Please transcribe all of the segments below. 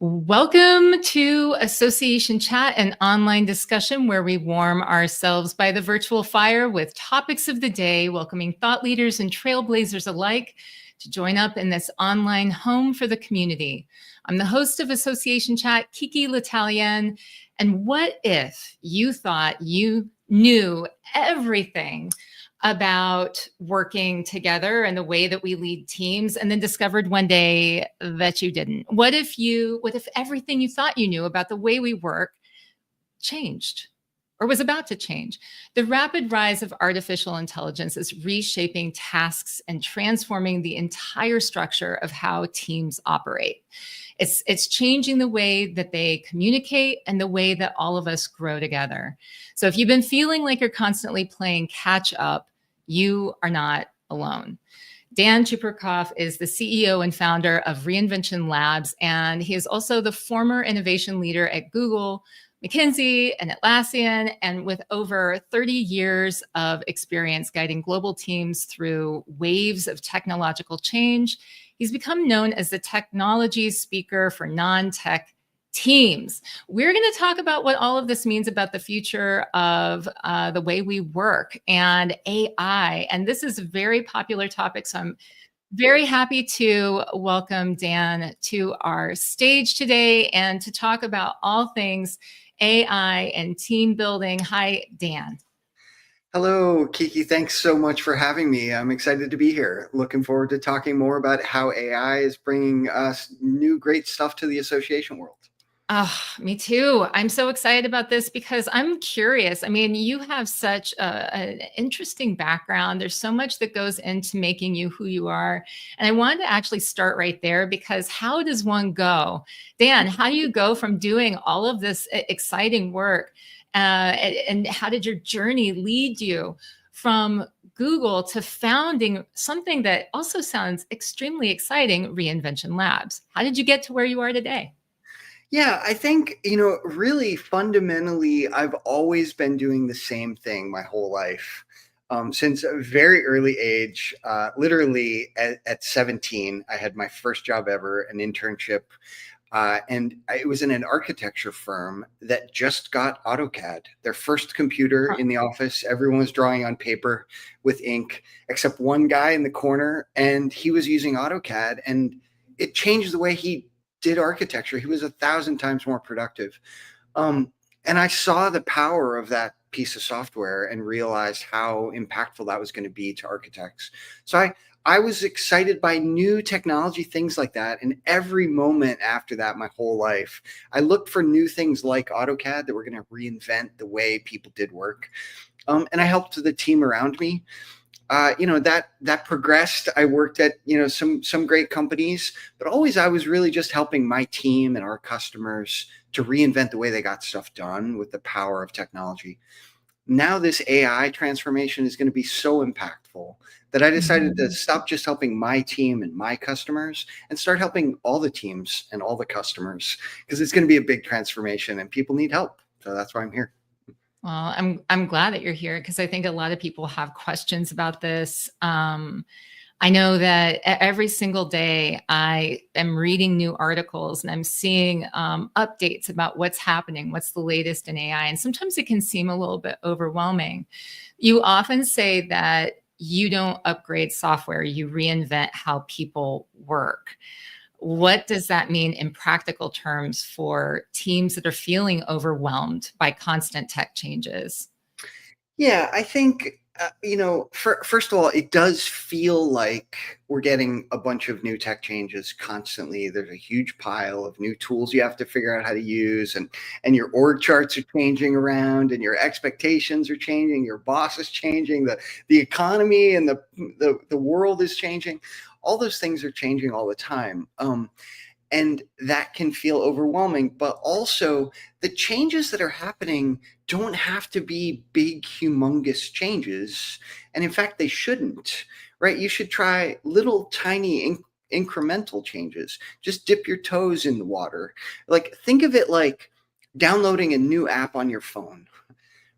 Welcome to Association Chat, an online discussion where we warm ourselves by the virtual fire with topics of the day, welcoming thought leaders and trailblazers alike to join up in this online home for the community. I'm the host of Association Chat, KiKi L'Italien. And what if you thought you knew everything about working together and the way that we lead teams, and then discovered one day that you didn't? What if everything you thought you knew about the way we work changed or was about to change? The rapid rise of artificial intelligence is reshaping tasks and transforming the entire structure of how teams operate. It's changing the way that they communicate and the way that all of us grow together. So if you've been feeling like you're constantly playing catch up, you are not alone. Dan Chuparkoff is the CEO and founder of Reinvention Labs, and he is also the former innovation leader at Google, McKinsey, and Atlassian, and with over 30 years of experience guiding global teams through waves of technological change. He's become known as the technology speaker for non-tech teams. We're going to talk about what all of this means about the future of the way we work and AI. And this is a very popular topic, so I'm very happy to welcome Dan to our stage today and to talk about all things AI and team building. Hi, Dan. Hello, Kiki. Thanks so much for having me. I'm excited to be here. Looking forward to talking more about how AI is bringing us new great stuff to the association world. Oh, me too. I'm so excited about this because I'm curious. I mean, you have such an interesting background. There's so much that goes into making you who you are. And I wanted to actually start right there because how does one go? Dan, how do you go from doing all of this exciting work? And how did your journey lead you from Google to founding something that also sounds extremely exciting, Reinvention Labs? How did you get to where you are today? Yeah, I think, really fundamentally, I've always been doing the same thing my whole life. Since a very early age, literally at 17, I had my first job ever, an internship. It was in an architecture firm that just got AutoCAD, their first computer in the office. Everyone was drawing on paper with ink, except one guy in the corner, and he was using AutoCAD, and it changed the way he did architecture. He was 1,000 times more productive. And I saw the power of that piece of software and realized how impactful that was going to be to architects. So I was excited by new technology, things like that. And every moment after that, my whole life, I looked for new things like AutoCAD that were going to reinvent the way people did work. And I helped the team around me. That progressed. I worked at, some great companies, but always I was really just helping my team and our customers to reinvent the way they got stuff done with the power of technology. Now this AI transformation is going to be so impactful that I decided to stop just helping my team and my customers and start helping all the teams and all the customers, because it's going to be a big transformation and people need help. So that's why I'm here. Well, I'm glad that you're here because I think a lot of people have questions about this. I know that every single day I am reading new articles and I'm seeing updates about what's happening, what's the latest in AI. And sometimes it can seem a little bit overwhelming. You often say that you don't upgrade software, you reinvent how people work. What does that mean in practical terms for teams that are feeling overwhelmed by constant tech changes? Yeah, I think, first of all, it does feel like we're getting a bunch of new tech changes constantly. There's a huge pile of new tools you have to figure out how to use, and your org charts are changing around, and your expectations are changing, your boss is changing, the economy and the world is changing. All those things are changing all the time. And that can feel overwhelming, but also the changes that are happening don't have to be big, humongous changes. And in fact, they shouldn't, right? You should try little tiny incremental changes. Just dip your toes in the water. Like, think of it like downloading a new app on your phone,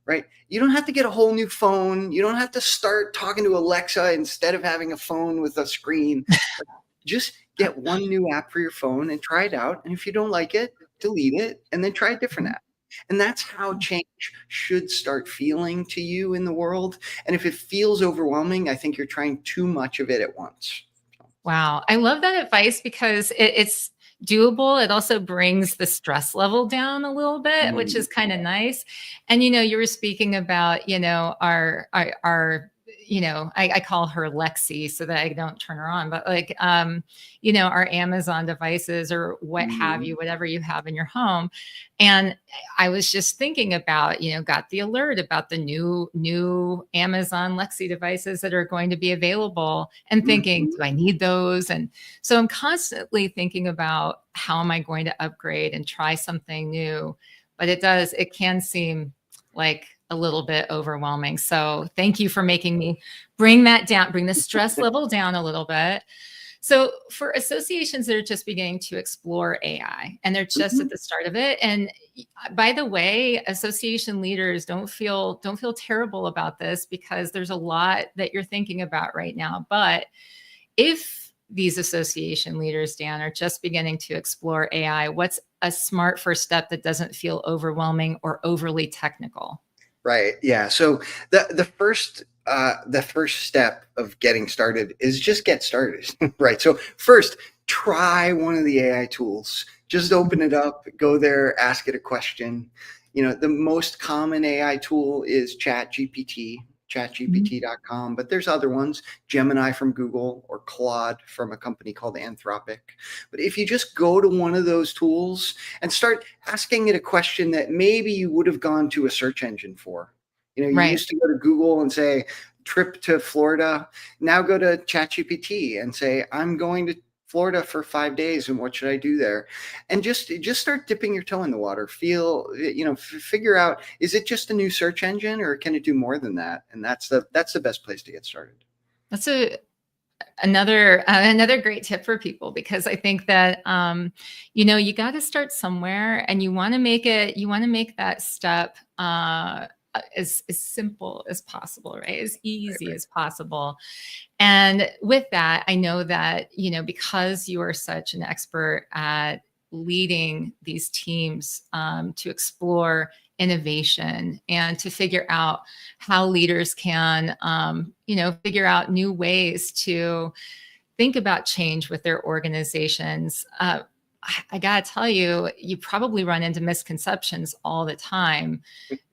right? You don't have to get a whole new phone. You don't have to start talking to Alexa instead of having a phone with a screen. Just get one new app for your phone and try it out. And if you don't like it, delete it and then try a different app. And that's how change should start feeling to you in the world. And if it feels overwhelming, I think you're trying too much of it at once. Wow. I love that advice because it's doable. It also brings the stress level down a little bit, which is kind of nice. And, you were speaking about, our I call her Lexi so that I don't turn her on, but like, our Amazon devices or what have you, whatever you have in your home. And I was just thinking about, got the alert about the new Amazon Lexi devices that are going to be available and thinking, do I need those? And so I'm constantly thinking about how am I going to upgrade and try something new? But it can seem like a little bit overwhelming. So thank you for making me bring that down, bring the stress level down a little bit. So for associations that are just beginning to explore AI and they're just at the start of it. And by the way, association leaders don't feel terrible about this because there's a lot that you're thinking about right now. But if these association leaders, Dan, are just beginning to explore AI, what's a smart first step that doesn't feel overwhelming or overly technical? Right. Yeah. So the first step of getting started is just get started. Right. So first, try one of the AI tools. Just open it up, go there, ask it a question. The most common AI tool is chatgpt.com, but there's other ones, Gemini from Google or Claude from a company called Anthropic. But if you just go to one of those tools and start asking it a question that maybe you would have gone to a search engine for, you Right. used to go to Google and say, trip to Florida. Now go to ChatGPT and say, I'm going to Florida for 5 days and what should I do there? And just start dipping your toe in the water. Figure out, is it just a new search engine or can it do more than that? And that's the best place to get started. That's another great tip for people, because I think that you got to start somewhere and you want to make that step as simple as possible, right? As easy as possible. And with that, I know that, because you are such an expert at leading these teams to explore innovation and to figure out how leaders can, figure out new ways to think about change with their organizations. I got to tell you, you probably run into misconceptions all the time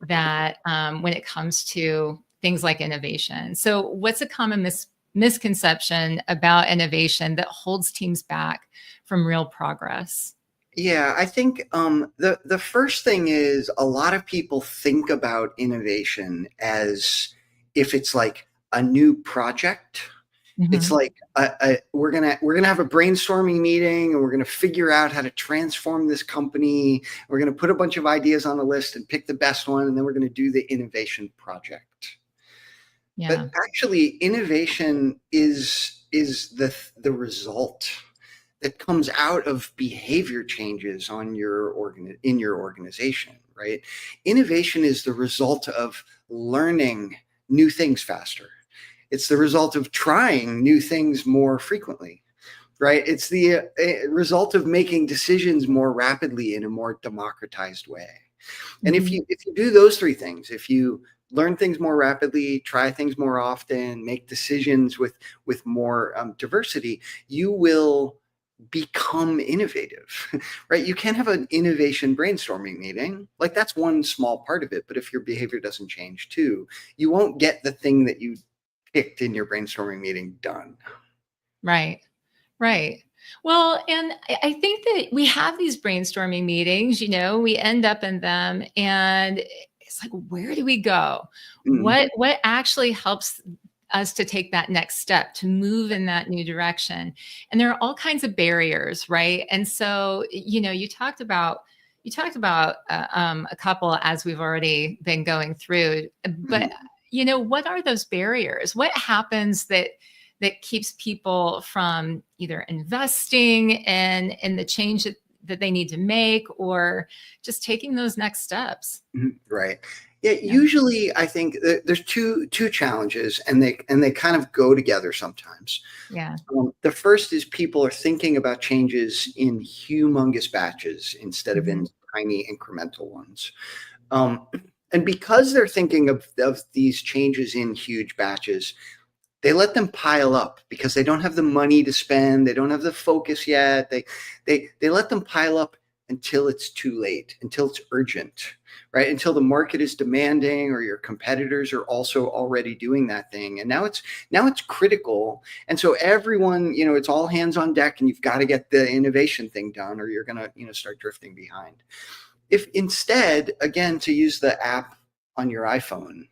that when it comes to things like innovation. So what's a common misconception about innovation that holds teams back from real progress? Yeah, I think the first thing is a lot of people think about innovation as if it's like a new project. It's like we're gonna have a brainstorming meeting and we're gonna figure out how to transform this company. We're gonna put a bunch of ideas on a list and pick the best one, and then we're gonna do the innovation project. Yeah. But actually, innovation is the result that comes out of behavior changes in your organization, right? Innovation is the result of learning new things faster. It's the result of trying new things more frequently, right? It's the result of making decisions more rapidly in a more democratized way. And if you do those three things, if you learn things more rapidly, try things more often, make decisions with more diversity, you will become innovative, right? You can't have an innovation brainstorming meeting. Like that's one small part of it. But if your behavior doesn't change too, you won't get the thing that you picked in your brainstorming meeting done. Right. Right. Well, and I think that we have these brainstorming meetings, we end up in them and it's like, where do we go? What actually helps us to take that next step, to move in that new direction? And there are all kinds of barriers, right? And so, you talked about a couple as we've already been going through, but what are those barriers? What happens that keeps people from either investing in the change that they need to make or just taking those next steps? Right. Yeah, Yeah. usually I think there's two challenges, and they kind of go together sometimes. Yeah. The first is people are thinking about changes in humongous batches instead of in Mhm. tiny incremental ones. Um, and because they're thinking of these changes in huge batches, they let them pile up because they don't have the money to spend. They don't have the focus yet. They let them pile up until it's too late, until it's urgent, right? Until the market is demanding or your competitors are also already doing that thing. And now it's critical. And so everyone, it's all hands on deck, and you've got to get the innovation thing done or you're gonna, start drifting behind. If instead, again, to use the app on your iPhone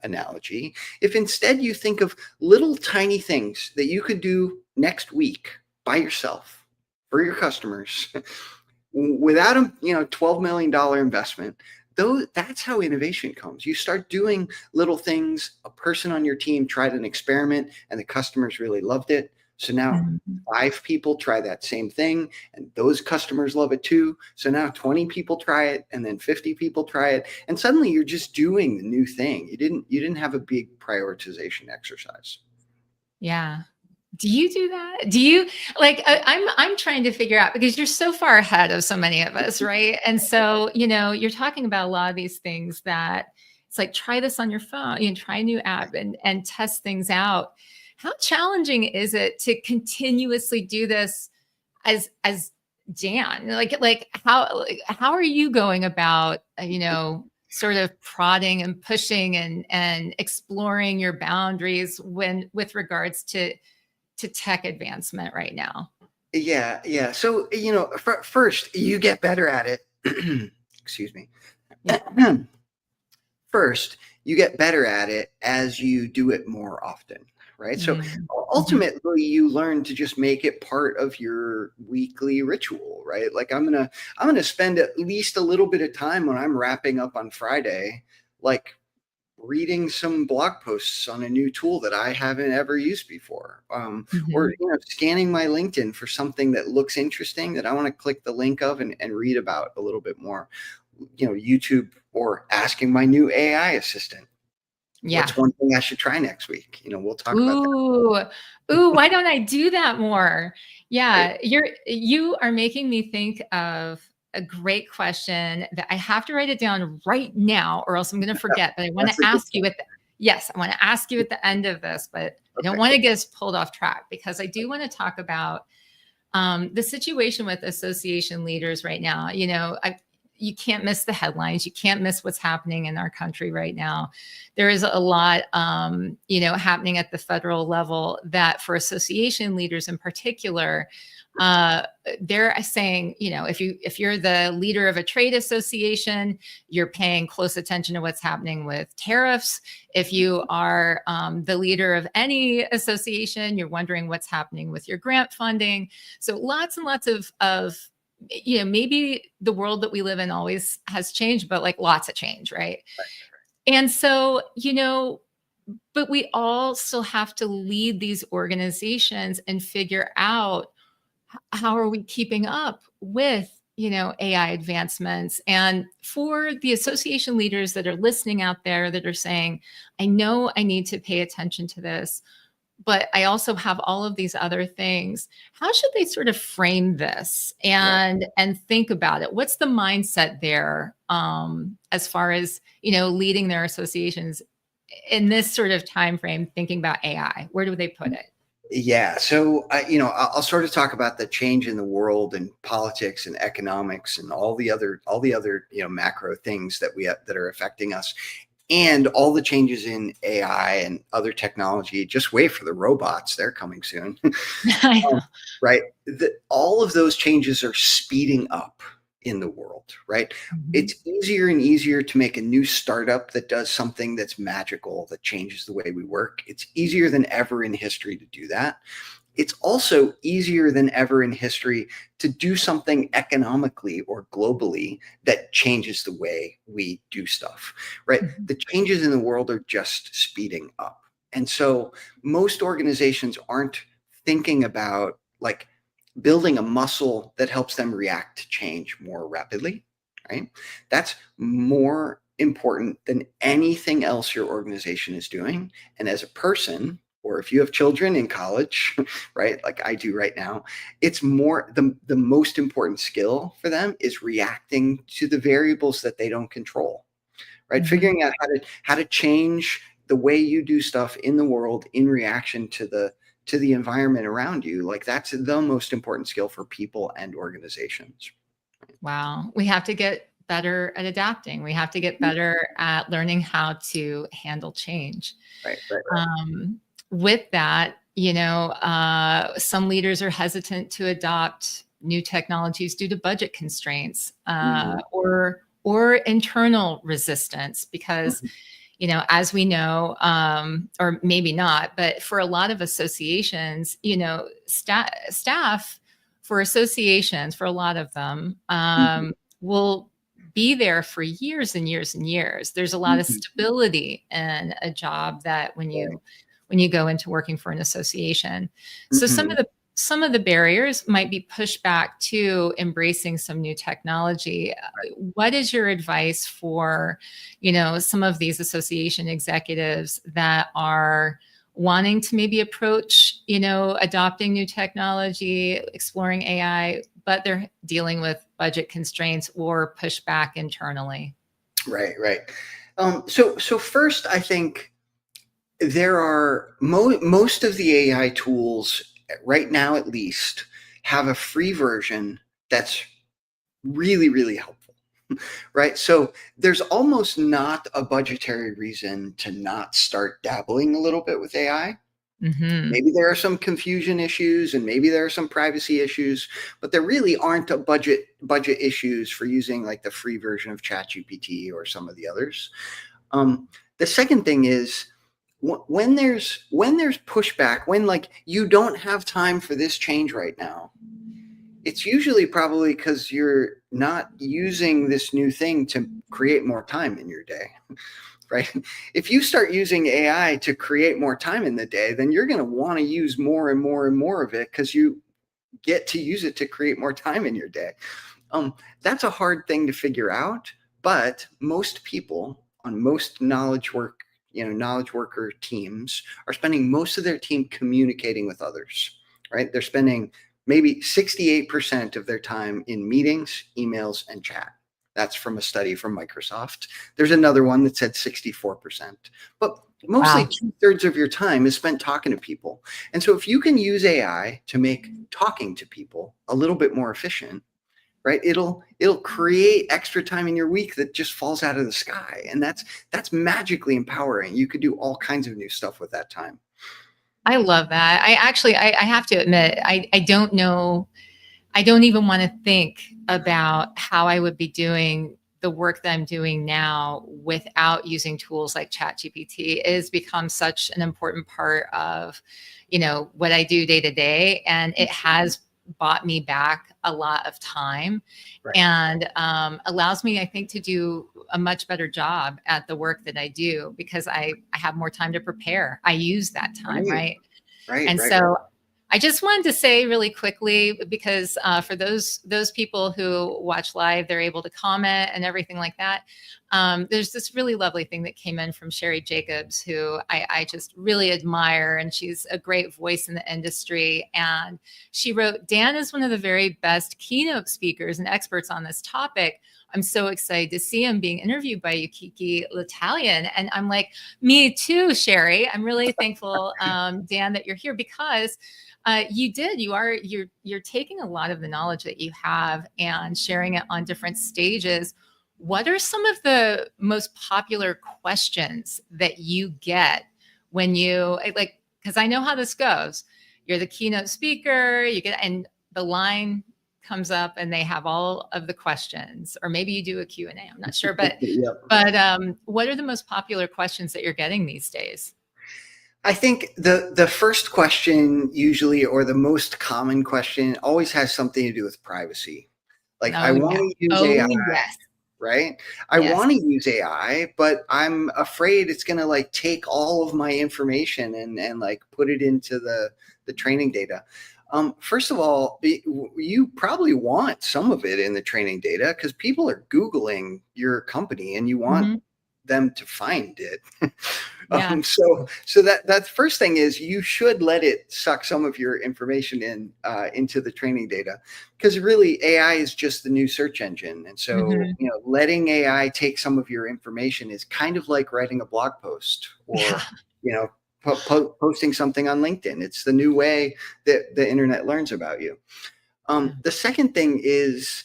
analogy, if instead you think of little tiny things that you could do next week by yourself for your customers without a $12 million investment, though, that's how innovation comes. You start doing little things. A person on your team tried an experiment and the customers really loved it. So now Mhm. 5 people try that same thing and those customers love it too. So now 20 people try it and then 50 people try it. And suddenly you're just doing the new thing. You didn't have a big prioritization exercise. Yeah. Do you do that? Do you like I'm trying to figure out because you're so far ahead of so many of us, right? And so, you're talking about a lot of these things that it's like try this on your phone, try a new app and test things out. How challenging is it to continuously do this as Dan? Like how are you going about sort of prodding and pushing and exploring your boundaries when with regards to tech advancement right now? Yeah, yeah. So, first, you get better at it. Excuse me. Yeah. First, you get better at it as you do it more often, right? So Mm. Mhm. ultimately, you learn to just make it part of your weekly ritual, right? Like I'm gonna spend at least a little bit of time when I'm wrapping up on Friday, like reading some blog posts on a new tool that I haven't ever used before, or Mhm. scanning my LinkedIn for something that looks interesting that I want to click the link of and read about a little bit more. YouTube, or asking my new AI assistant, Yeah. what's one thing I should try next week? We'll talk about Ooh. Ooh, why don't I do that more? that. Yeah, you are making me think of a great question that I have to write it down right now or else I'm gonna forget, but I wanna That's a good ask you point. at the yes, I wanna ask you at the end of this, but I don't Okay. wanna get us pulled off track because I do wanna talk about the situation with association leaders right now. You can't miss the headlines. You can't miss what's happening in our country right now. There is a lot, happening at the federal level that for association leaders in particular, uh, they're saying, if you're the leader of a trade association, you're paying close attention to what's happening with tariffs. If you are the leader of any association, you're wondering what's happening with your grant funding. So lots and lots of maybe the world that we live in always has changed, but like lots of change, right? And so, but we all still have to lead these organizations and figure out how are we keeping up with AI advancements. And for the association leaders that are listening out there that are saying, I know I need to pay attention to this, but I also have all of these other things. How should they sort of frame this Right. and think about it? What's the mindset there as far as leading their associations in this sort of time frame, thinking about AI? Where do they put it? Yeah. So, I'll sort of talk about the change in the world and politics and economics and all the other, macro things that are affecting us, and all the changes in AI and other technology. Just wait for the robots; they're coming soon. I Um, know. right? All of those changes are speeding up in the world, right? Mhm. It's easier and easier to make a new startup that does something that's magical, that changes the way we work. It's easier than ever in history to do that. It's also easier than ever in history to do something economically or globally that changes the way we do stuff, right? Mhm. The changes in the world are just speeding up. And so most organizations aren't thinking about like building a muscle that helps them react to change more rapidly, right? That's more important than anything else your organization is doing. And as a person, or if you have children in college, right, like I do right now, it's more the most important skill for them is reacting to the variables that they don't control, right? Mhm. Figuring out how to change the way you do stuff in the world in reaction to the environment around you. Like that's the most important skill for people and organizations. Wow. We have to get better at adapting. We have to get better at learning how to handle change. Right, right, With that, some leaders are hesitant to adopt new technologies due to budget constraints, right. or internal resistance, because Mhm, as we know, or maybe not, but for a lot of associations, staff for associations, for a lot of them, mhm, will be there for years and years and years. There's a lot of mhm. stability in a job that Right. when you go into working for an association. So Mhm. some of the barriers might be pushed back to embracing some new technology. What is your advice for, some of these association executives that are wanting to maybe approach, adopting new technology, exploring AI, but they're dealing with budget constraints or pushback internally? Right, right. So first, I think there are most of the AI tools right now, at least, have a free version that's really, really helpful, right? So there's almost not a budgetary reason to not start dabbling a little bit with AI. Hmm. Maybe there are some confusion issues and maybe there are some privacy issues, but there really aren't a budget issues for using like the free version of ChatGPT or some of the others. The second thing is when there's pushback, when like you don't have time for this change right now, it's usually probably because you're not using this new thing to create more time in your day, right? If you start using AI to create more time in the day, then you're going to want to use more and more and more of it because you get to use it to create more time in your day. That's a hard thing to figure out, but most people on most knowledge worker teams are spending most of their team communicating with others, right? They're spending maybe 68% of their time in meetings, emails, and chat. That's from a study from Microsoft. There's another one that said 64%, but mostly Wow. 2/3 of your time is spent talking to people. And so if you can use AI to make talking to people a little bit more efficient, right, it'll create extra time in your week that just falls out of the sky, and that's magically empowering. You could do all kinds of new stuff with that time. I love that. I have to admit, I don't know. I don't even want to think about how I would be doing the work that I'm doing now without using tools like ChatGPT. It has become such an important part of, what I do day to day. And it has bought me back a lot of time Right. and allows me, I think, to do a much better job at the work that I do because I have more time to prepare. I use that time, Right. right? Right. And Right. Right. so I just wanted to say really quickly, because for those people who watch live, they're able to comment and everything like that. There's this really lovely thing that came in from Sherry Jacobs, who I just really admire, and she's a great voice in the industry. And she wrote, Dan is one of the very best keynote speakers and experts on this topic. I'm so excited to see him being interviewed by you, KiKi L'Italien. And I'm like, me too, Sherry. I'm really thankful, Dan, that you're here because you're taking a lot of the knowledge that you have and sharing it on different stages. What are some of the most popular questions that you get when you like, because I know how this goes. You're the keynote speaker, and the line comes up and they have all of the questions, or maybe you do a Q and A. I'm not sure, Yep. what are the most popular questions that you're getting these days? I think the first question usually, or the most common question, always has something to do with privacy. Like, I Oh want yeah. to use Oh AI, yes. right? I Yes. want to use AI, but I'm afraid it's going to like take all of my information and like put it into the training data. First of all, you probably want some of it in the training data because people are Googling your company and you want Mhm. them to find it. Yeah. So that first thing is you should let it suck some of your information into the training data, because really AI is just the new search engine. And so, Hmm. letting AI take some of your information is kind of like writing a blog post, Yeah. or, you know, posting something on LinkedIn. It's the new way that the internet learns about you. Yeah. The second thing is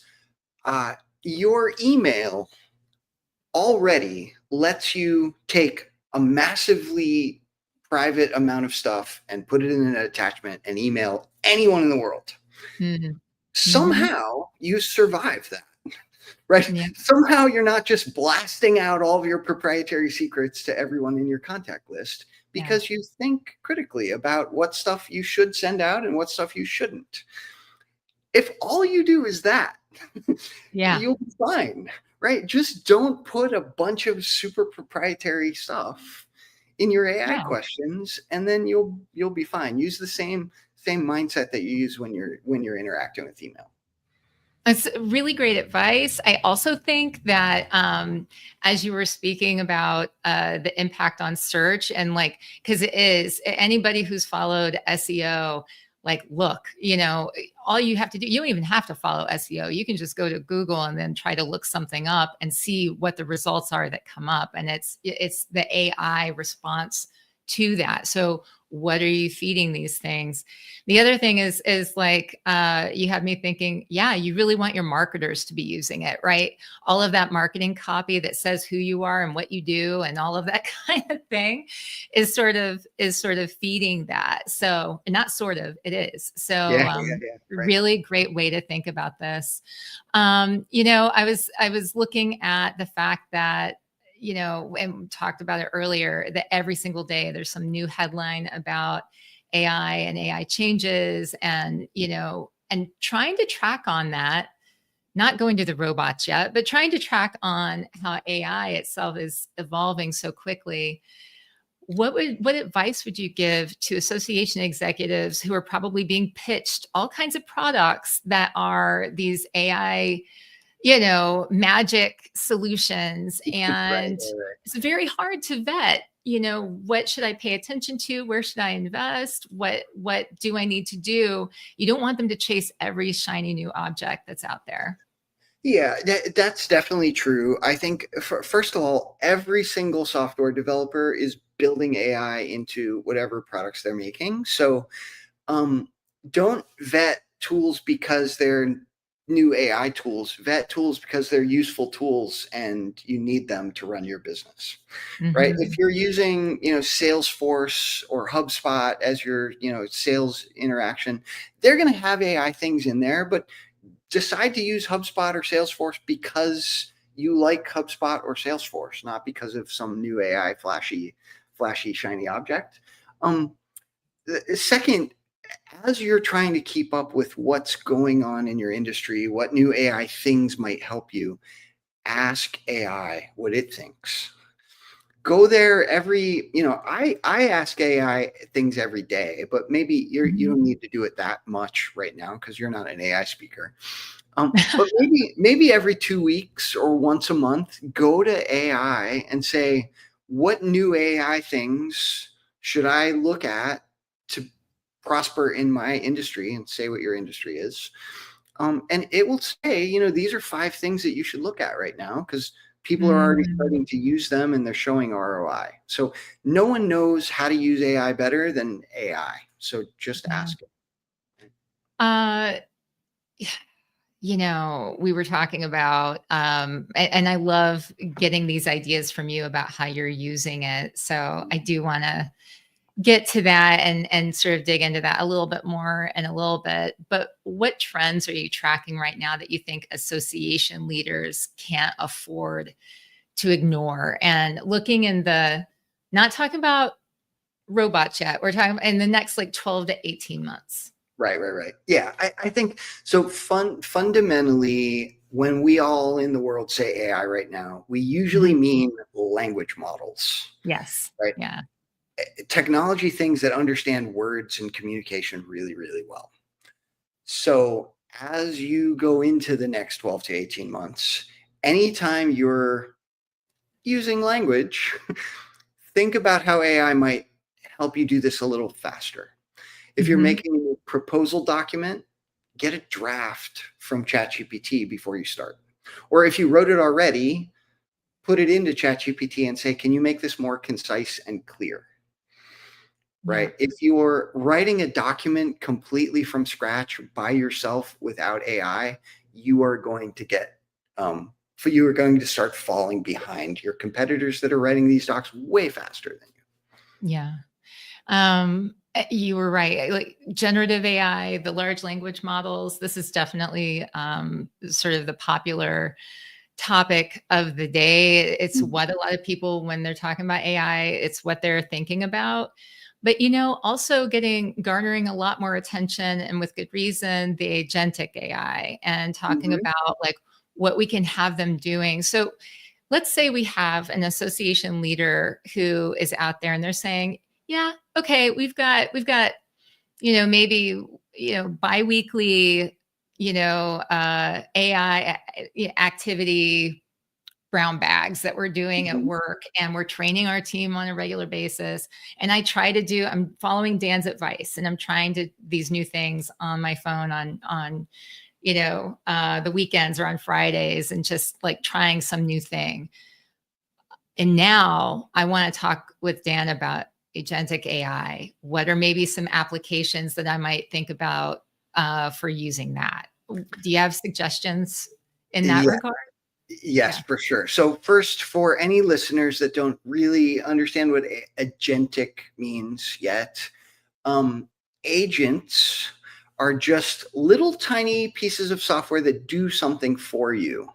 your email already lets you take a massively private amount of stuff and put it in an attachment and email anyone in the world. Hmm. Hmm. Somehow you survive that, right? Yeah. Somehow you're not just blasting out all of your proprietary secrets to everyone in your contact list, Yeah. because you think critically about what stuff you should send out and what stuff you shouldn't. If all you do is that, Yeah. you'll be fine, right? Just don't put a bunch of super proprietary stuff in your AI Yeah. questions, and then you'll be fine. Use the same mindset that you use when you're interacting with email. That's really great advice. I also think that as you were speaking about the impact on search, and like, because it is anybody who's followed SEO, like, look, all you have to do, you don't even have to follow SEO. You can just go to Google and then try to look something up and see what the results are that come up. And it's the AI response to that. So what are you feeding these things? The other thing is like, you have me thinking, yeah, you really want your marketers to be using it, right? All of that marketing copy that says who you are and what you do and all of that kind of thing is sort of feeding that. So, not sort of, it is. So, Yeah, right. really great way to think about this. I was looking at the fact that, and we talked about it earlier, that every single day there's some new headline about AI and AI changes, and trying to track on that, not going to the robots yet, but trying to track on how AI itself is evolving so quickly. What advice would you give to association executives who are probably being pitched all kinds of products that are these AI, magic solutions? Right, And right. it's very hard to vet, what should I pay attention to? Where should I invest? What do I need to do? You don't want them to chase every shiny new object that's out there. Yeah, that's definitely true. I think, first of all, every single software developer is building AI into whatever products they're making. So, um, don't vet tools because they're new AI tools. Vet tools because they're useful tools and you need them to run your business, right? If Mhm. you're using, Salesforce or HubSpot as your, sales interaction, they're going to have AI things in there, but decide to use HubSpot or Salesforce because you like HubSpot or Salesforce, not because of some new AI flashy, shiny object. Um, Second, as you're trying to keep up with what's going on in your industry, what new AI things might help you, ask AI what it thinks. Go there I ask AI things every day, but maybe you Mhm. don't need to do it that much right now because you're not an AI speaker. But maybe every 2 weeks or once a month, go to AI and say, what new AI things should I look at to prosper in my industry, and say what your industry is. And it will say, these are 5 things that you should look at right now because people are already Mm. starting to use them and they're showing ROI. So no one knows how to use AI better than AI. So just Yeah. ask it. Uh, we were talking about, and I love getting these ideas from you about how you're using it. So I do want to get to that and sort of dig into that a little bit more in a little bit. But what trends are you tracking right now that you think association leaders can't afford to ignore? And looking in not talking about robots yet, we're talking in the next like 12 to 18 months. Right. Yeah, I think so. Fundamentally, when we all in the world say AI right now, we usually Mhm. mean language models, Yes. right? Yeah. Technology things that understand words and communication really, really well. So as you go into the next 12 to 18 months, anytime you're using language, think about how AI might help you do this a little faster. If you're Mhm. making a proposal document, get a draft from ChatGPT before you start. Or if you wrote it already, put it into ChatGPT and say, can you make this more concise and clear? Yeah. Right? If you're writing a document completely from scratch by yourself without AI, you are going to get, you are going to start falling behind your competitors that are writing these docs way faster than you. Yeah. You were right. Like generative AI, the large language models, this is definitely sort of the popular topic of the day. It's what a lot of people, when they're talking about AI, it's what they're thinking about. But also garnering a lot more attention, and with good reason, the agentic AI, and talking Mhm. about like what we can have them doing. So let's say we have an association leader who is out there and they're saying, yeah, okay, we've got maybe biweekly AI activity brown bags that we're doing at Mhm. work, and we're training our team on a regular basis. And I'm following Dan's advice, and I'm trying to these new things on my phone on the weekends or on Fridays, and just like trying some new thing. And now I want to talk with Dan about agentic AI. What are maybe some applications that I might think about for using that? Do you have suggestions in that Yeah. regard? Yes, Yeah. for sure. So first, for any listeners that don't really understand what agentic means yet, um, agents are just little tiny pieces of software that do something for you.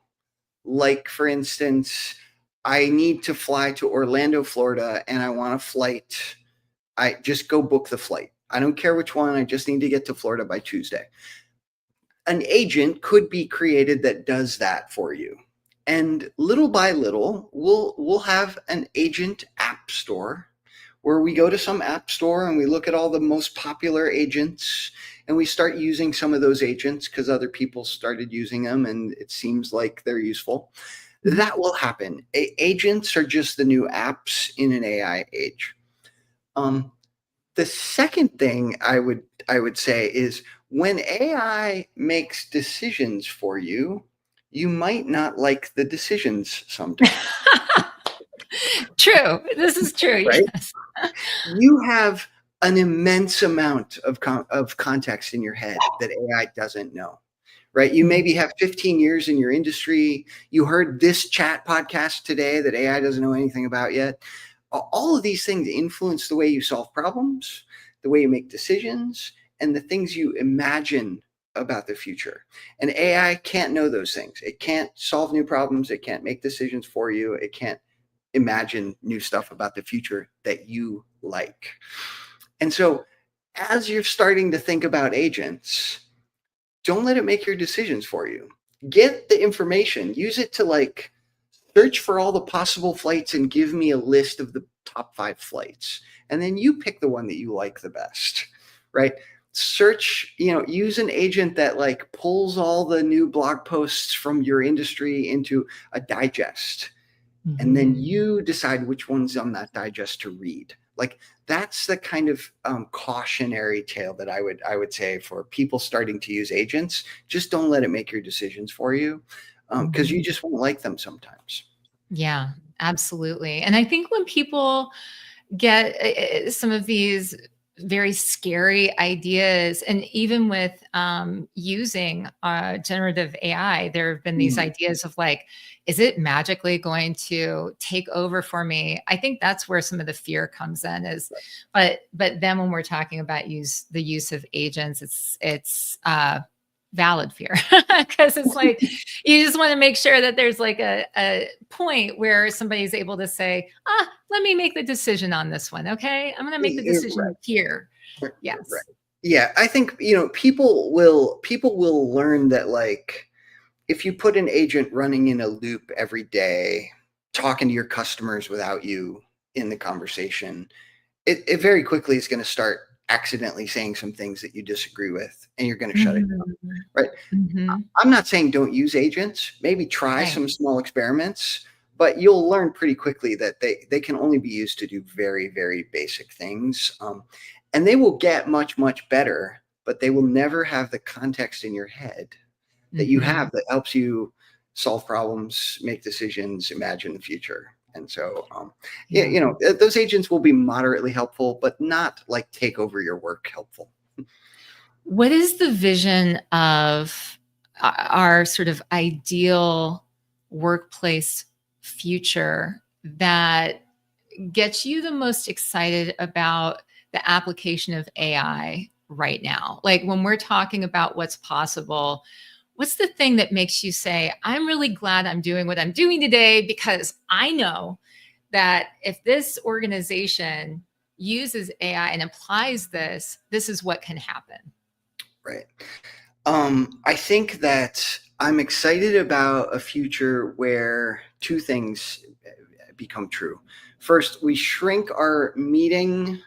Like, for instance, I need to fly to Orlando, Florida, and I want a flight. I just go book the flight. I don't care which one. I just need to get to Florida by Tuesday. An agent could be created that does that for you. And little by little, we'll have an agent app store where we go to some app store and we look at all the most popular agents, and we start using some of those agents because other people started using them and it seems like they're useful. Mhm. That will happen. Agents are just the new apps in an AI age. Um, the second thing I would say is, when AI makes decisions for you, you might not like the decisions sometimes, True. This is true. right? Yes. You have an immense amount of context in your head that AI doesn't know, right? You Mhm. maybe have 15 years in your industry. You heard this chat podcast today that AI doesn't know anything about yet. All of these things influence the way you solve problems, the way you make decisions, and the things you imagine about the future. And AI can't know those things. It can't solve new problems. It can't make decisions for you. It can't imagine new stuff about the future that you like. And so, as you're starting to think about agents, don't let it make your decisions for you. Get the information, use it to like search for all the possible flights and give me a list of the top 5 flights. And then you pick the one that you like the best, right? Search, use an agent that like pulls all the new blog posts from your industry into a digest, and then Mhm. you decide which ones on that digest to read. Like, that's the kind of cautionary tale that I would say for people starting to use agents. Just don't let it make your decisions for you, because you Mhm. just won't like them sometimes. Yeah, absolutely. And I think when people get some of these very scary ideas, and even with using generative AI, there have been these Mm. ideas of like, is it magically going to take over for me? I think that's where some of the fear comes in. Is but then when we're talking about the use of agents, it's valid fear, because it's like you just want to make sure that there's like a point where somebody's able to say, let me make the decision on this one. Okay. I'm going to make the Right, decision here. right. Yes. Yeah, I think people will learn that, like, if you put an agent running in a loop every day, talking to your customers without you in the conversation, it very quickly is going to start accidentally saying some things that you disagree with, and you're going to shut it down, Mhm. right? Mhm. I'm not saying don't use agents. Maybe try Right. some small experiments, but you'll learn pretty quickly that they can only be used to do very, very basic things. And they will get much, much better, but they will never have the context in your head that you have that helps you solve problems, make decisions, imagine the future. And so, yeah, those agents will be moderately helpful, but not like take over your work helpful. What is the vision of our sort of ideal workplace future that gets you the most excited about the application of AI right now? Like when we're talking about what's possible, what's the thing that makes you say, I'm really glad I'm doing what I'm doing today because I know that if this organization uses AI and applies this, this is what can happen? Right. I think that I'm excited about a future where two things become true. First, we shrink our meeting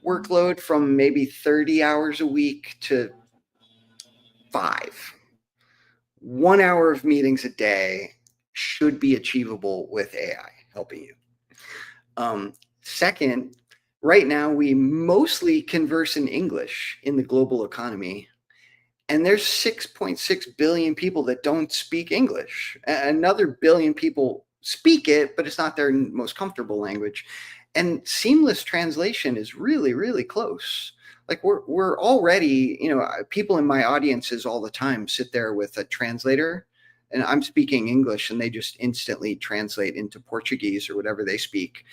workload from maybe 30 hours a week to 5. 1 hour of meetings a day should be achievable with AI helping you. Second, right now we mostly converse in English in the global economy. And there's 6.6 billion people that don't speak English. Another billion people speak it, but it's not their most comfortable language. And seamless translation is really, really close. Like we're already, people in my audiences all the time sit there with a translator and I'm speaking English and they just instantly translate into Portuguese or whatever they speak.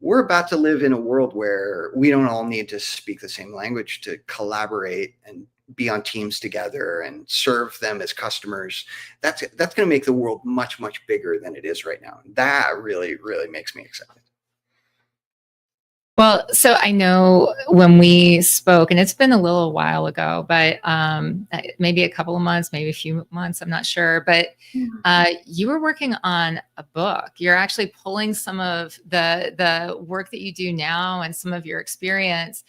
We're about to live in a world where we don't all need to speak the same language to collaborate and be on teams together and serve them as customers. That's going to make the world much, much bigger than it is right now. That really, really makes me excited. Well, so I know when we spoke, and it's been a little while ago, but maybe a couple of months, maybe a few months, I'm not sure. But you were working on a book. You're actually pulling some of the work that you do now and some of your experience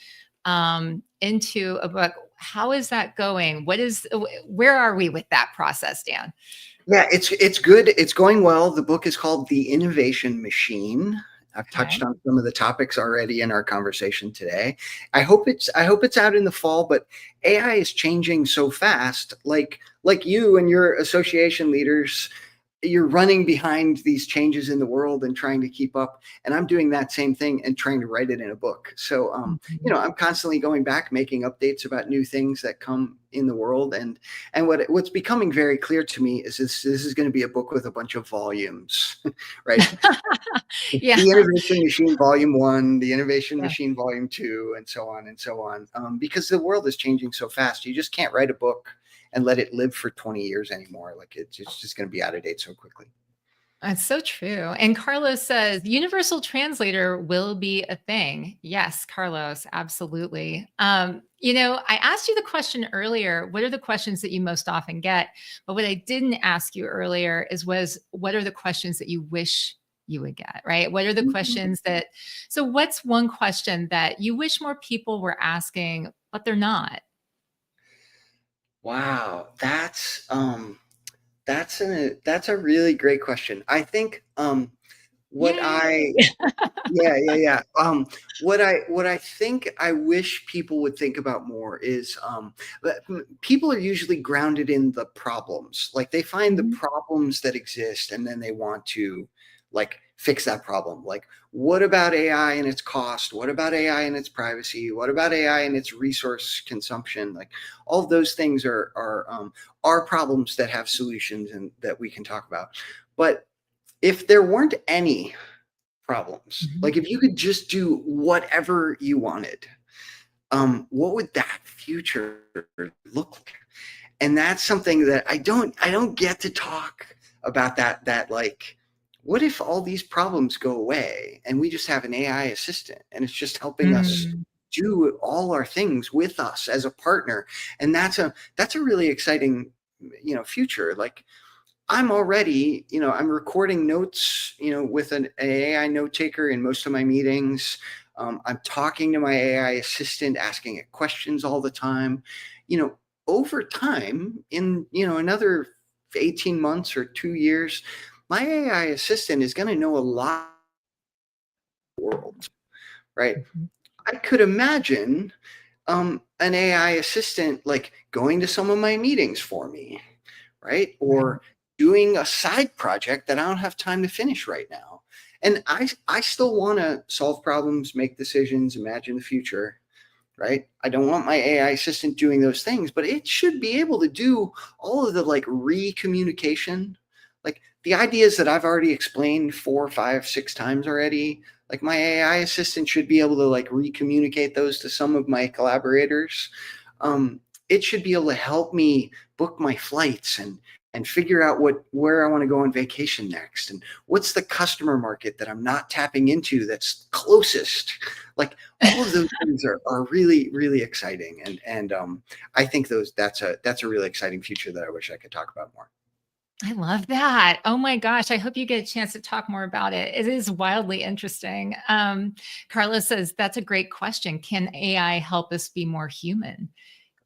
into a book. How is that going? Where are we with that process, Dan? Yeah, it's good. It's going well. The book is called The Innovation Machine. I've touched on some of the topics already in our conversation today. I hope it's out in the fall, but AI is changing so fast. Like you and your association leaders, you're running behind these changes in the world and trying to keep up. And I'm doing that same thing and trying to write it in a book. So, I'm constantly going back, making updates about new things that come in the world. And what's becoming very clear to me is this is going to be a book with a bunch of volumes, right? Yeah. The Innovation Machine Volume 1, the Innovation Machine Volume 2, and so on and so on. Because the world is changing so fast. You just can't write a book and let it live for 20 years anymore. Like it's just going to be out of date so quickly. That's so true. And Carlos says, universal translator will be a thing. Yes, Carlos, absolutely. I asked you the question earlier, what are the questions that you most often get? But what I didn't ask you earlier was what are the questions that you wish you would get, right? What are the questions so what's one question that you wish more people were asking, but they're not? Wow. That's a really great question. I think, what Yay! what I think I wish people would think about more is that people are usually grounded in the problems. Like they find the problems that exist and then they want to like fix that problem. Like what about AI and its cost? What about AI and its privacy? What about AI and its resource consumption? Like all of those things are problems that have solutions and that we can talk about. But if there weren't any problems, like if you could just do whatever you wanted, what would that future look like? And that's something that I don't get to talk about that like, what if all these problems go away and we just have an AI assistant and it's just helping us do all our things with us as a partner? And that's a really exciting, future. Like I'm already, I'm recording notes, with an AI note taker in most of my meetings. I'm talking to my AI assistant, asking it questions all the time. Over time, in another 18 months or 2 years, my AI assistant is going to know a lot of the world, right? Mhm. I could imagine an AI assistant like going to some of my meetings for me, right? Right. Or doing a side project that I don't have time to finish right now. And I still want to solve problems, make decisions, imagine the future, right? I don't want my AI assistant doing those things, but it should be able to do all of the like re-communication, like the ideas that I've already explained 4, 5, 6 times already. Like my AI assistant should be able to like re-communicate those to some of my collaborators. It should be able to help me book my flights and figure out where I want to go on vacation next, and what's the customer market that I'm not tapping into that's closest. Like all of those things are really, really exciting. And I think that's a really exciting future that I wish I could talk about more. I love that. Oh my gosh. I hope you get a chance to talk more about it. It is wildly interesting. Carlos says, that's a great question. Can AI help us be more human?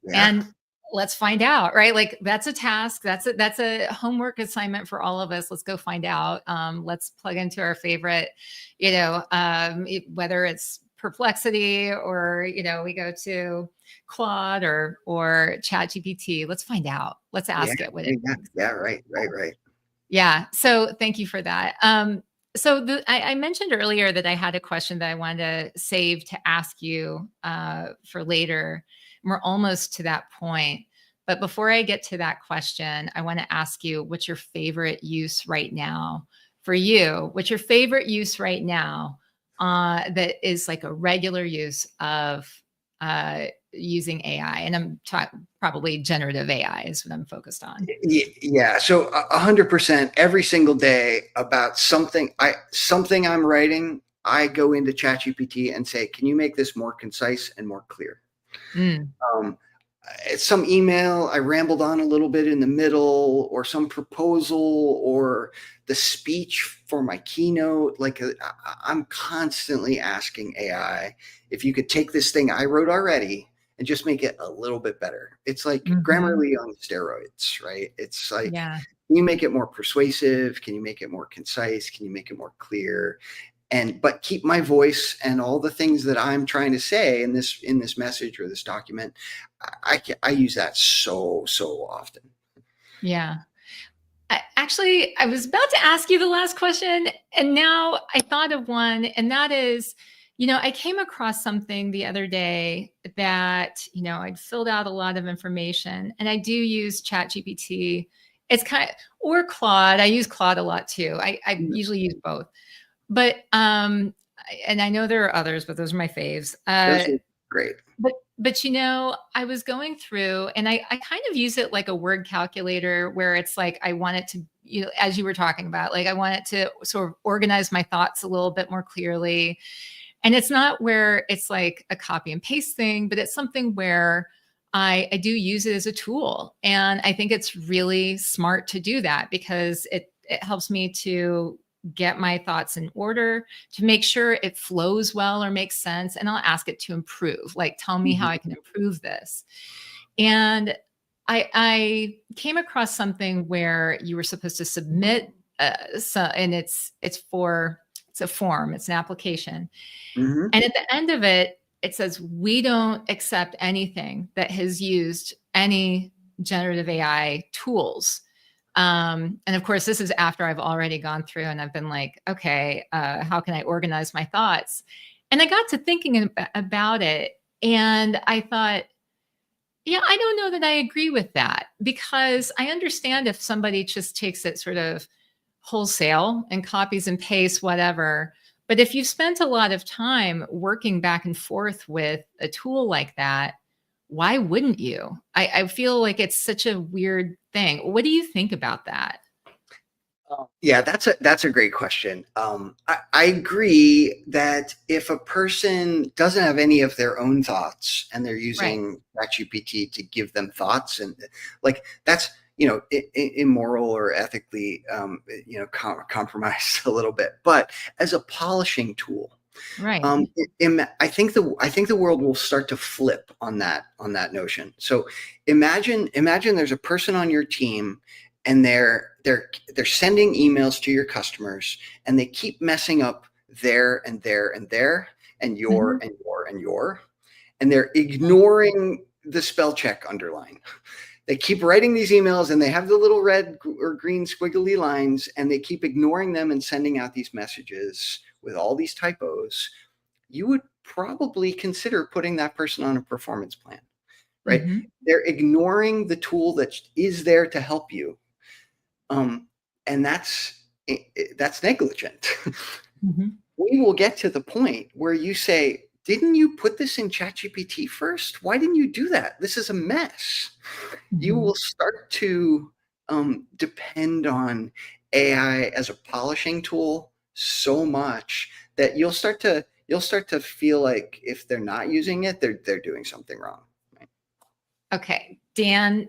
Yeah. And let's find out, right? Like that's a task. That's a homework assignment for all of us. Let's go find out. Let's plug into our favorite, whether it's Perplexity or we go to Claude or Chat GPT. Let's find out. Let's Yeah. ask it what it Yeah. thinks. Yeah. Right. Right. Right. Yeah. So thank you for that. I mentioned earlier that I had a question that I wanted to save to ask you for later. We're almost to that point. But before I get to that question, I want to ask you, what's your favorite use right now for you? What's your favorite use right now that is like a regular use of using AI? And I'm talking probably generative AI is what I'm focused on. Yeah. So 100% every single day about something I'm writing, I go into ChatGPT and say, can you make this more concise and more clear? Mm, Um, some email I rambled on a little bit in the middle, or some proposal, or the speech for my keynote. Like I'm constantly asking AI if you could take this thing I wrote already and just make it a little bit better. It's like mhm. Grammarly on steroids, right? It's like, Yeah. can you make it more persuasive? Can you make it more concise? Can you make it more clear? But keep my voice and all the things that I'm trying to say in this message or this document. I use that so often. Yeah. I was about to ask you the last question, and now I thought of one, and that is, I came across something the other day that, I'd filled out a lot of information, and I do use ChatGPT. It's kind of, or Claude. I use Claude a lot too. I Mm, usually use both. But and I know there are others, but those are my faves. those are great. But I was going through and I kind of use it like a word calculator where it's like I want it to, as you were talking about, like I want it to sort of organize my thoughts a little bit more clearly. And it's not where it's like a copy and paste thing, but it's something where I do use it as a tool. And I think it's really smart to do that because it helps me to get my thoughts in order, to make sure it flows well or makes sense. And I'll ask it to improve, like, tell me how I Mhm. can improve this. And I came across something where you were supposed to submit, and it's a form, it's an application, Mhm. and at the end of it, it says, we don't accept anything that has used any generative AI tools. And of course, this is after I've already gone through and I've been like, okay, how can I organize my thoughts? And I got to thinking about it. And I thought, yeah, I don't know that I agree with that because I understand if somebody just takes it sort of wholesale and copies and pastes whatever. But if you've spent a lot of time working back and forth with a tool like that, why wouldn't you? I feel like it's such a weird thing. What do you think about that? Yeah, that's a great question. I agree that if a person doesn't have any of their own thoughts and they're Right. using ChatGPT to give them thoughts, and like that's immoral or ethically compromised a little bit. But as a polishing tool, Right. I think the world will start to flip on that notion. So imagine there's a person on your team and they're sending emails to your customers, and they keep messing up there and there and there and your and your and your, and they're ignoring the spell check underline. They keep writing these emails and they have the little red or green squiggly lines, and they keep ignoring them and sending out these messages with all these typos. You would probably consider putting that person on a performance plan, right? They're ignoring the tool that is there to help you. And that's negligent. We will get to the point where you say, didn't you put this in ChatGPT first? Why didn't you do that? This is a mess. You will start to depend on AI as a polishing tool so much that you'll start to feel like if they're not using it, they're doing something wrong. Right? Okay, Dan,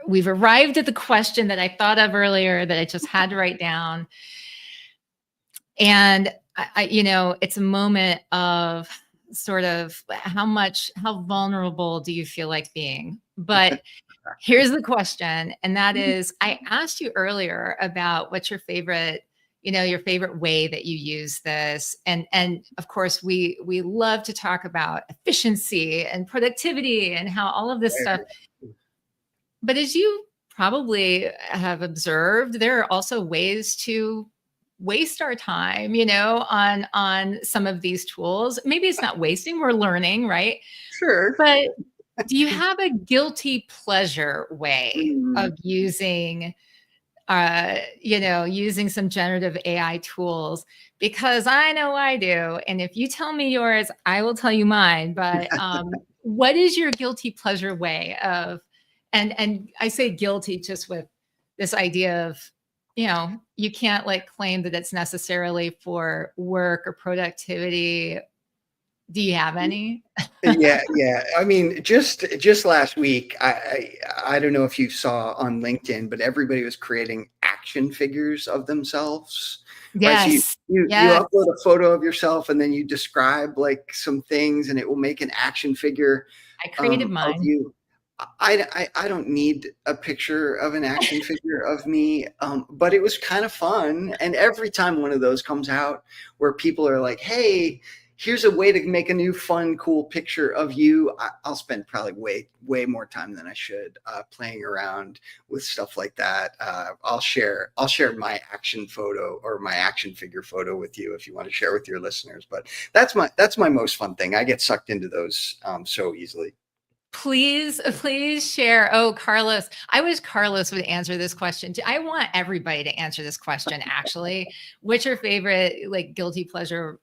we've arrived at the question that I thought of earlier that I just had to write down. And it's a moment of sort of how vulnerable do you feel like being? But here's the question. And that is, I asked you earlier about what's your favorite way that you use this. And of course, we love to talk about efficiency and productivity and how all of this stuff. But as you probably have observed, there are also ways to waste our time, on some of these tools. Maybe it's not wasting, we're learning, right? Sure. But do you have a guilty pleasure way of using using some generative AI tools? Because I know I do. And if you tell me yours, I will tell you mine. But what is your guilty pleasure way of, and I say guilty just with this idea of, you can't claim that it's necessarily for work or productivity. Do you have any? Yeah. I mean, just last week, I don't know if you saw on LinkedIn, but everybody was creating action figures of themselves. Yes. Right? So you upload a photo of yourself, and then you describe some things, and it will make an action figure. I created mine. Of you. I don't need a picture of an action figure of me, but it was kind of fun. And every time one of those comes out where people are like, hey, here's a way to make a new fun, cool picture of you, I'll spend probably way more time than I should playing around with stuff like that. I'll share my action photo or my action figure photo with you if you want to share with your listeners. But that's my most fun thing. I get sucked into those so easily. Please share. Oh, Carlos. I wish Carlos would answer this question. I want everybody to answer this question, actually. What's your favorite guilty pleasure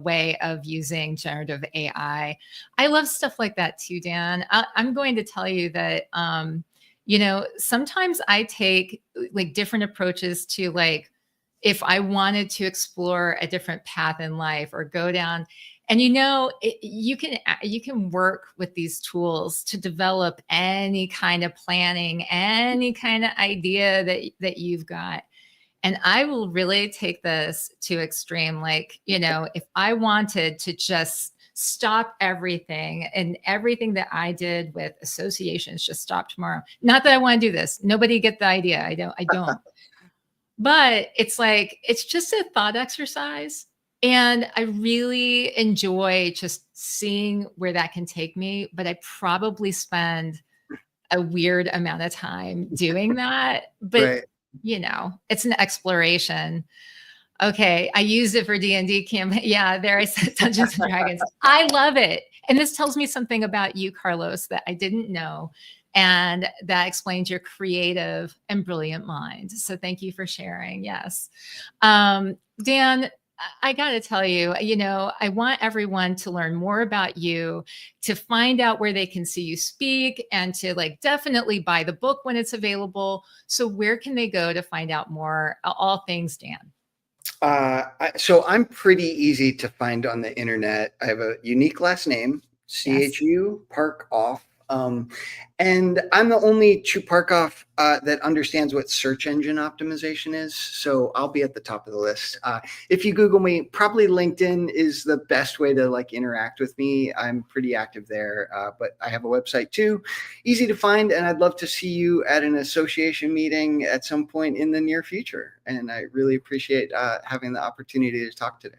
way of using generative AI? I love stuff like that too, Dan. I'm going to tell you that, sometimes I take different approaches to if I wanted to explore a different path in life or go down. And you can work with these tools to develop any kind of planning, any kind of idea that you've got. And I will really take this to extreme. If I wanted to just stop everything and everything that I did with associations, just stop tomorrow. Not that I want to do this. Nobody get the idea. I don't. But it's just a thought exercise. And I really enjoy just seeing where that can take me, but I probably spend a weird amount of time doing that. But, it's an exploration. Okay, I used it for D&D campaign. Yeah, there I said Dungeons and Dragons. I love it. And this tells me something about you, Carlos, that I didn't know. And that explains your creative and brilliant mind. So thank you for sharing. Yes. Dan, I got to tell you, I want everyone to learn more about you, to find out where they can see you speak, and to definitely buy the book when it's available. So where can they go to find out more, all things Dan? So I'm pretty easy to find on the internet. I have a unique last name, Chuparkoff. Um, and I'm the only Chuparkoff that understands what search engine optimization is. So I'll be at the top of the list. If you Google me, probably LinkedIn is the best way to like interact with me. I'm pretty active there, but I have a website too, easy to find. And I'd love to see you at an association meeting at some point in the near future. And I really appreciate having the opportunity to talk today.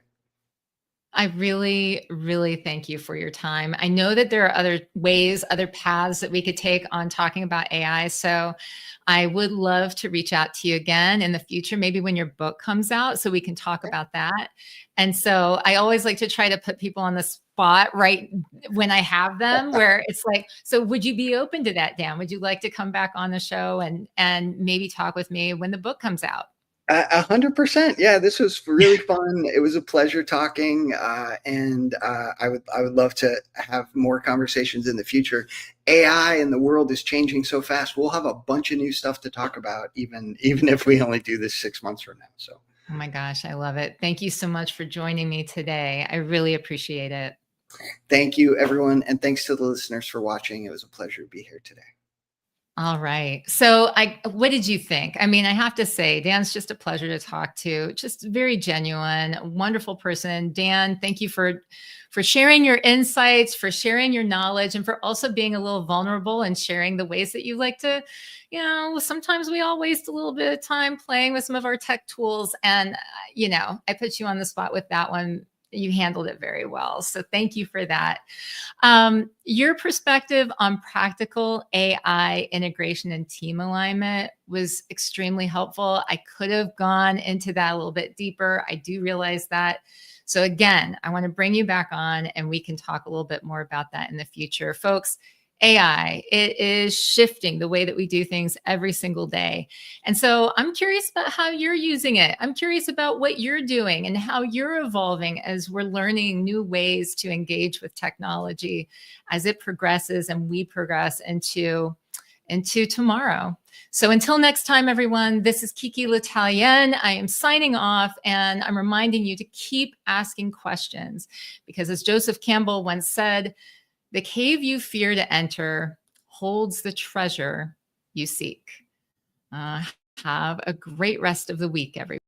I really, really thank you for your time. I know that there are other ways, other paths that we could take on talking about AI. So I would love to reach out to you again in the future, maybe when your book comes out, so we can talk about that. And so I always like to try to put people on the spot right when I have them, where it's like, so would you be open to that, Dan? Would you like to come back on the show and maybe talk with me when the book comes out? 100%. Yeah, this was really fun. It was a pleasure talking, and I would love to have more conversations in the future. AI and the world is changing so fast. We'll have a bunch of new stuff to talk about, even if we only do this 6 months from now. So, Oh my gosh, I love it. Thank you so much for joining me today. I really appreciate it. thank you, everyone, and thanks to the listeners for watching. It was a pleasure to be here today. All right. So what did you think? I mean, I have to say, Dan's just a pleasure to talk to, just very genuine, wonderful person. Dan, thank you for sharing your insights, for sharing your knowledge, and for also being a little vulnerable and sharing the ways that you like to, sometimes we all waste a little bit of time playing with some of our tech tools. And, I put you on the spot with that one. You handled it very well. So thank you for that. Your perspective on practical AI integration and team alignment was extremely helpful. I could have gone into that a little bit deeper. I do realize that. So again, I want to bring you back on and we can talk a little bit more about that in the future. Folks, AI, it is shifting the way that we do things every single day. And so I'm curious about how you're using it. I'm curious about what you're doing and how you're evolving as we're learning new ways to engage with technology as it progresses and we progress into tomorrow. So until next time, everyone, this is KiKi L'Italien. I am signing off and I'm reminding you to keep asking questions because as Joseph Campbell once said, the cave you fear to enter holds the treasure you seek. Have a great rest of the week, everyone.